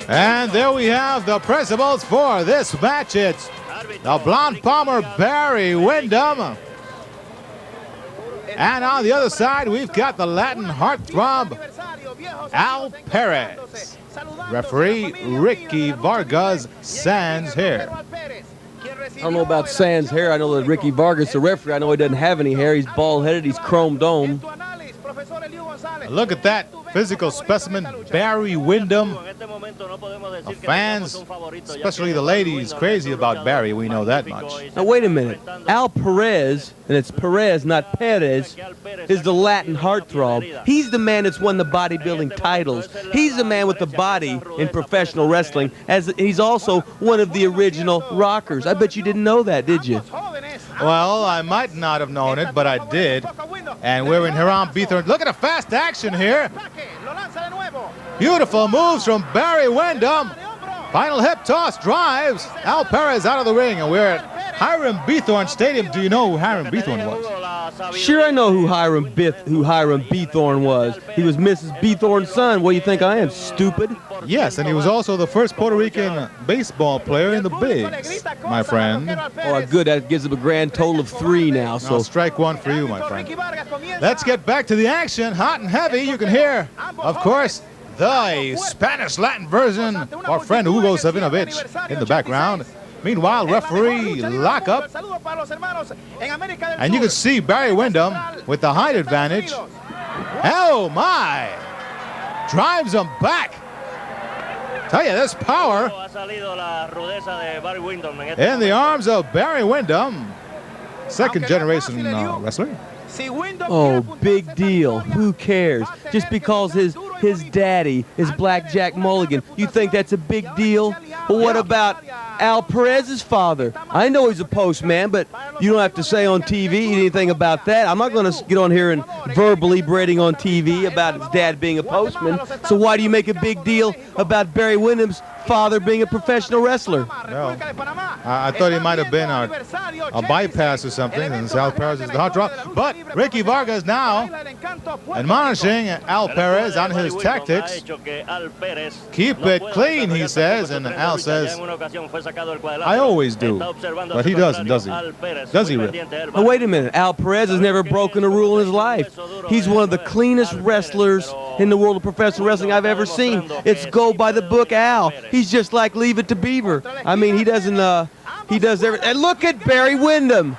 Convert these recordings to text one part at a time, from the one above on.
And there we have the principals for this match. It's the blonde bomber Barry Windham. And on the other side, we've got the Latin heartthrob Al Perez. Referee Ricky Vargas Sands hair. I don't know about Sands hair. I know that Ricky Vargas, the referee, I know he doesn't have any hair. He's bald-headed. He's chrome dome. Look at that physical specimen, Barry Windham. The fans, especially the ladies, crazy about Barry. We know that much. Now, wait a minute. Al Perez, and it's Perez, not Perez, is the Latin heartthrob. He's the man that's won the bodybuilding titles. He's the man with the body in professional wrestling, as he's also one of the original rockers. I bet you didn't know that, did you? Well, I might not have known it, but I did. And we're in Hiram Beathorn. Look at the fast action here. Beautiful moves from Barry Windham. Final hip toss drives Al Perez out of the ring. And we're at Hiram Beathorn Stadium. Do you know who Hiram Beathorn was? Sure, I know who Hiram Beathorn was. He was Mrs. Beathorn's son. What do you think I am, stupid? Yes, and he was also the first Puerto Rican baseball player in the bigs, my friend. Oh, good. That gives him a grand total of 3 now. So strike one for you, my friend. Let's get back to the action. Hot and heavy. You can hear, of course, the Spanish Latin version, our friend Hugo Savinovich in the background. Meanwhile, referee lockup. And you can see Barry Windham with the height advantage. Oh, my. Drives him back. Tell you, this power in the arms of Barry Windham, second generation wrestler. Oh, big deal. Who cares? Just because his daddy is Black Jack Mulligan, you think that's a big deal? Well, what about Al Perez's father? I know he's a postman, but you don't have to say on TV anything about that. I'm not going to get on here and verbally braiding on TV about his dad being a postman. So why do you make a big deal about Barry Windham's father being a professional wrestler? No, I thought he might have been a bypass or something, and Al Perez is the hot drop. But Ricky Vargas now admonishing Al Perez on his tactics. Keep it clean, he says, and Al says, I always do. But he doesn't, does he? Does he, Rick? Now, wait a minute. Al Perez has never broken a rule in his life. He's one of the cleanest wrestlers in the world of professional wrestling I've ever seen. It's go by the book Al. He's just like Leave It to Beaver. I mean, he does everything. And look at Barry Windham.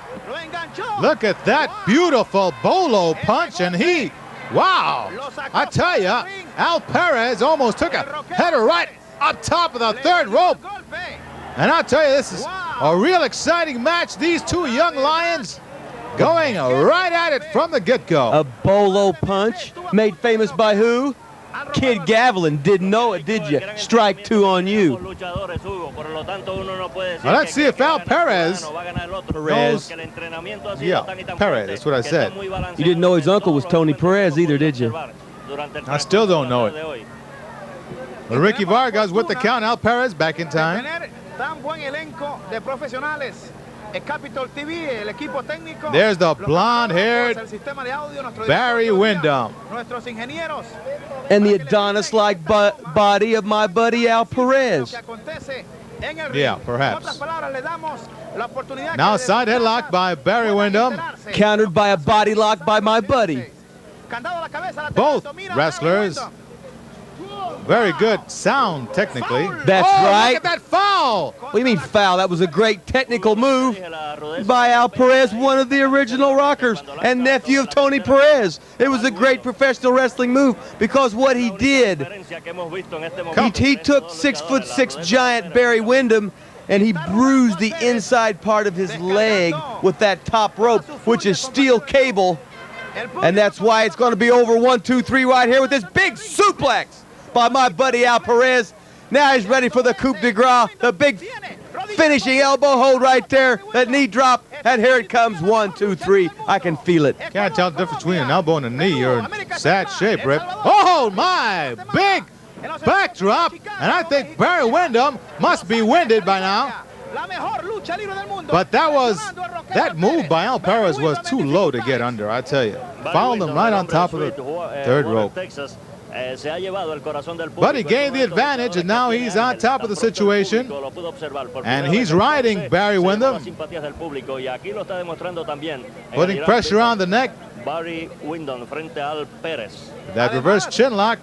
Look at that beautiful bolo punch, and he, wow. I tell you, Al Perez almost took a header right up top of the third rope. And I'll tell you, this is a real exciting match. These two young lions going right at it from the get-go. A bolo punch made famous by who? Kid Gavilan. Didn't know it, did you? Strike 2 on you. Now let's see if Al Perez knows. Yeah, Perez, that's what I said. You didn't know his uncle was Tony Perez either, did you? I still don't know it. But Ricky Vargas with the count. Al Perez back in time. There's the blonde-haired Barry Windham. And the Adonis-like body of my buddy Al Perez. Yeah, perhaps. Now side headlock by Barry Windham. Countered by a body lock by my buddy. Both wrestlers. Very good sound, technically. That's right. Look at that foul. What do you mean foul? That was a great technical move by Al Perez, one of the original rockers and nephew of Tony Perez. It was a great professional wrestling move because what he did, he took 6'6" giant Barry Windham and he bruised the inside part of his leg with that top rope, which is steel cable. And that's why it's going to be over 1, 2, 3 right here with this big suplex by my buddy Al Perez. Now he's ready for the coup de grace, the big finishing elbow hold right there, that knee drop, and here it comes, 1, 2, 3. I can feel it. Can't tell the difference between an elbow and a knee. You're in sad shape, Rip. Oh, my, big backdrop, and I think Barry Windham must be winded by now. But that move by Al Perez was too low to get under, I tell you. Fouled him right on top of the third rope. But he gained the advantage, and now he's on top of the situation. And he's riding Barry Windham, putting pressure on the neck. That reverse chin lock.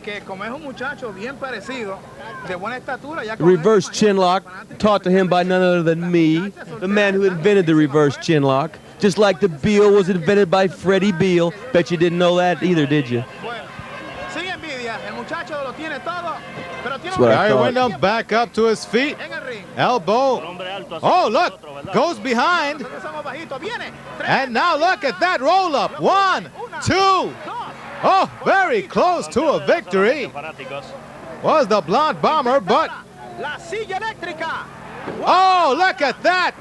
Reverse chin lock taught to him by none other than me, the man who invented the reverse chin lock. Just like the Beal was invented by Freddie Beal. Bet you didn't know that either, did you? That's what I Barry thought. Windham back up to his feet. Elbow. Oh, look. Goes behind. And now look at that roll up. 1, 2. Oh, very close to a victory. Was the blonde bomber, but... Oh, look at that.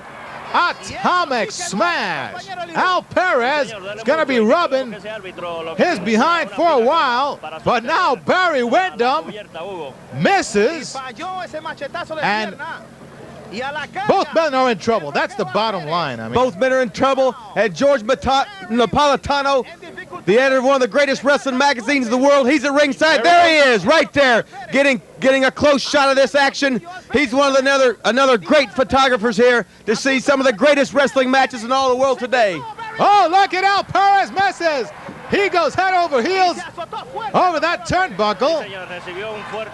Atomic smash. Al Perez is going to be rubbing his behind for a while, but now Barry Windham misses, and both men are in trouble. That's the bottom line. I mean, both men are in trouble, and George Napolitano, the editor of one of the greatest wrestling magazines in the world, he's at ringside. There he is, right there, getting a close shot of this action. He's one of another great photographers here to see some of the greatest wrestling matches in all the world today. Oh, look at Al Perez misses. He goes head over heels over that turnbuckle.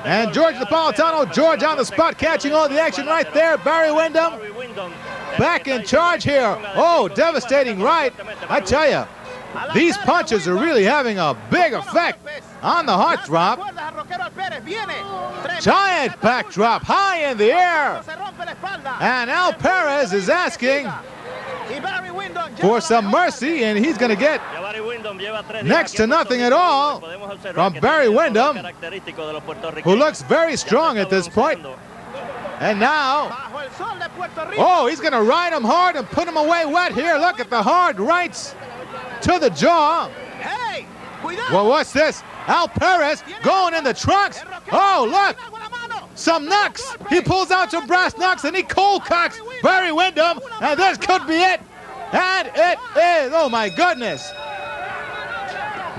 And George Napolitano, George on the spot, catching all the action right there. Barry Windham back in charge here. Oh, devastating right. I tell you, these punches are really having a big effect on the heartthrob. Giant backdrop high in the air. And Al Perez is asking for some mercy, and he's going to get next to nothing at all from Barry Windham, who looks very strong at this point. And now, oh, he's going to ride him hard and put him away wet here. Look at the hard rights to the jaw. Well, what's this? Al Perez going in the trunks. Oh, look. Some knucks. He pulls out some brass knucks and he cold cocks Barry Windham. And this could be it. And it is. Oh, my goodness.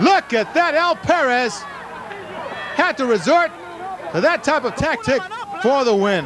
Look at that. Al Perez had to resort to that type of tactic for the win.